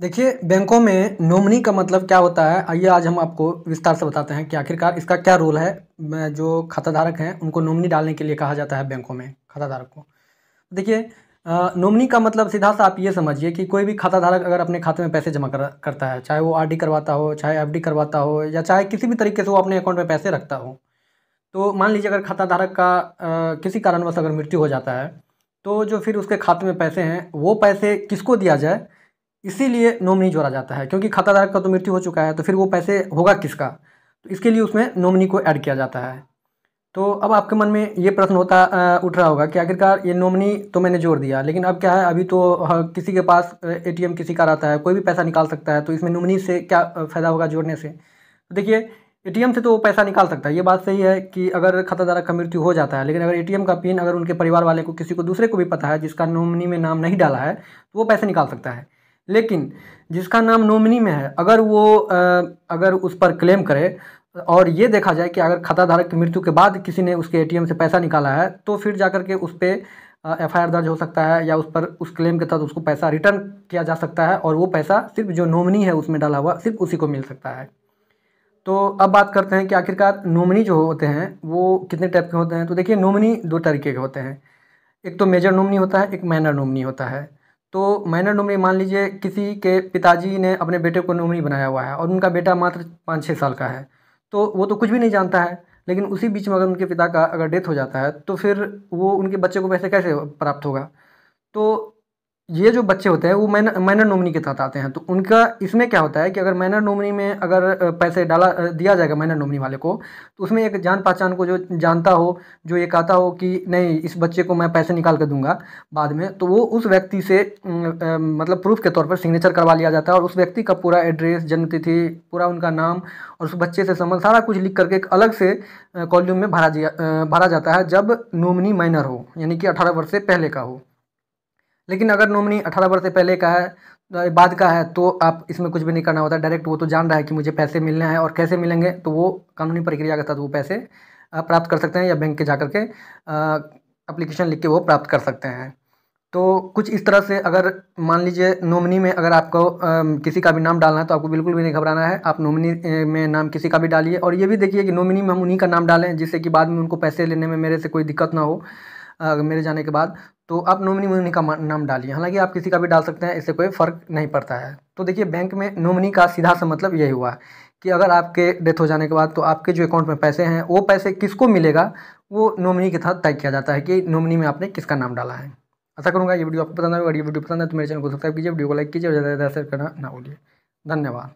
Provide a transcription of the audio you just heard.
देखिए, बैंकों में नॉमिनी का मतलब क्या होता है, आइए आज हम आपको विस्तार से बताते हैं कि आखिरकार इसका क्या रोल है। जो खाताधारक हैं, उनको नॉमिनी डालने के लिए कहा जाता है बैंकों में खाताधारक को। देखिए, नॉमिनी का मतलब सीधा-सा आप ये समझिए कि कोई भी खाताधारक अगर अपने खाते में पैसे जमा करता है, चाहे वो आरडी करवाता हो, चाहे एफडी करवाता हो या चाहे किसी भी तरीके से वो अपने अकाउंट में पैसे रखता हो। तो मान लीजिए अगर खाताधारक का किसी कारणवश अगर मृत्यु हो जाता है, तो जो फिर उसके खाते में पैसे हैं, वो पैसे किसको दिया जाए, इसीलिए नॉमिनी जोड़ा जाता है। क्योंकि खाताधारक का तो मृत्यु हो चुका है, तो फिर वो पैसे होगा किसका? तो इसके लिए उसमें नॉमिनी को ऐड किया जाता है। तो अब आपके मन में ये प्रश्न उठ रहा होगा कि आखिरकार ये नॉमिनी तो मैंने जोड़ दिया, लेकिन अब क्या है, अभी तो किसी के पास एटीएम किसी का रहता है, कोई भी पैसा निकाल सकता है, तो इसमें नॉमिनी से क्या फ़ायदा होगा जोड़ने से? तो देखिए, एटीएम से तो वो पैसा निकाल सकता है, ये बात सही है कि अगर खाताधारक का मृत्यु हो जाता है, लेकिन अगर एटीएम का पिन अगर उनके परिवार वाले को किसी को दूसरे को भी पता है जिसका नॉमिनी में नाम नहीं डाला है, तो वो पैसे निकाल सकता है। लेकिन जिसका नाम नॉमिनी में है, अगर उस पर क्लेम करे और ये देखा जाए कि अगर खाताधारक की मृत्यु के बाद किसी ने उसके एटीएम से पैसा निकाला है, तो फिर जाकर के उस पे एफआईआर दर्ज हो सकता है या उस पर उस क्लेम के तहत उसको पैसा रिटर्न किया जा सकता है, और वो पैसा सिर्फ जो नॉमिनी है उसमें डाला हुआ सिर्फ उसी को मिल सकता है। तो अब बात करते हैं कि आखिरकार नॉमिनी जो होते हैं वो कितने टाइप के होते हैं। तो देखिए, नॉमिनी दो तरीके के होते हैं। एक तो मेजर नॉमिनी होता है, एक माइनर नॉमिनी होता है। तो माइनर नॉमिनी मान लीजिए किसी के पिताजी ने अपने बेटे को नॉमिनी बनाया हुआ है और उनका बेटा मात्र 5-6 साल का है, तो वो तो कुछ भी नहीं जानता है। लेकिन उसी बीच में अगर उनके पिता का अगर डेथ हो जाता है, तो फिर वो उनके बच्चे को पैसे कैसे प्राप्त होगा? तो ये जो बच्चे होते हैं वो माइनर नॉमिनी के तहत आते हैं। तो उनका इसमें क्या होता है कि अगर माइनर नॉमिनी में अगर पैसे दिया जाएगा माइनर नॉमिनी वाले को, तो उसमें एक जान पहचान को जो जानता हो, जो ये कहता हो कि नहीं, इस बच्चे को मैं पैसे निकाल कर दूंगा बाद में, तो वो उस व्यक्ति से मतलब प्रूफ के तौर पर सिग्नेचर करवा लिया जाता है, और उस व्यक्ति का पूरा एड्रेस, जन्म तिथि, पूरा उनका नाम और उस बच्चे से संबंध सारा कुछ लिख करके एक अलग से कॉलम में भरा जाता है, जब नॉमिनी माइनर हो, यानी कि 18 वर्ष से पहले का हो। लेकिन अगर नॉमिनी 18 वर्ष से पहले का है, बाद का है, तो आप इसमें कुछ भी नहीं करना होता, डायरेक्ट वो तो जान रहा है कि मुझे पैसे मिलने हैं, और कैसे मिलेंगे, तो वो कानूनी प्रक्रिया के तहत वो पैसे प्राप्त कर सकते हैं, या बैंक के जा कर के एप्लीकेशन लिख के वो प्राप्त कर सकते हैं। तो कुछ इस तरह से अगर मान लीजिए नॉमिनी में अगर आपको किसी का भी नाम डालना है, तो आपको बिल्कुल भी नहीं घबराना है। आप नॉमिनी में नाम किसी का भी डालिए, और ये भी देखिए कि नॉमिनी में हम उन्हीं का नाम डालें, जिससे कि बाद में उनको पैसे लेने में मेरे से कोई दिक्कत ना हो। मेरे जाने के बाद तो आप नॉमिनी में उन्हीं का नाम डालिए, हालांकि आप किसी का भी डाल सकते हैं, इससे कोई फ़र्क नहीं पड़ता है। तो देखिए, बैंक में नॉमिनी का सीधा सा मतलब यही हुआ कि अगर आपके डेथ हो जाने के बाद, तो आपके जो अकाउंट में पैसे हैं, वो पैसे किसको मिलेगा, वो नॉमिनी के तहत तय किया जाता है कि नॉमिनी में आपने किसका नाम डाला है। आशा करूँगा ये वीडियो आपको पसंद आएगा। अगर ये वीडियो पसंद है तो मेरे चैनल को सब्सक्राइब कीजिए, वीडियो को लाइक कीजिए और ज़्यादा से ज़्यादा शेयर करना ना भूलिए। धन्यवाद।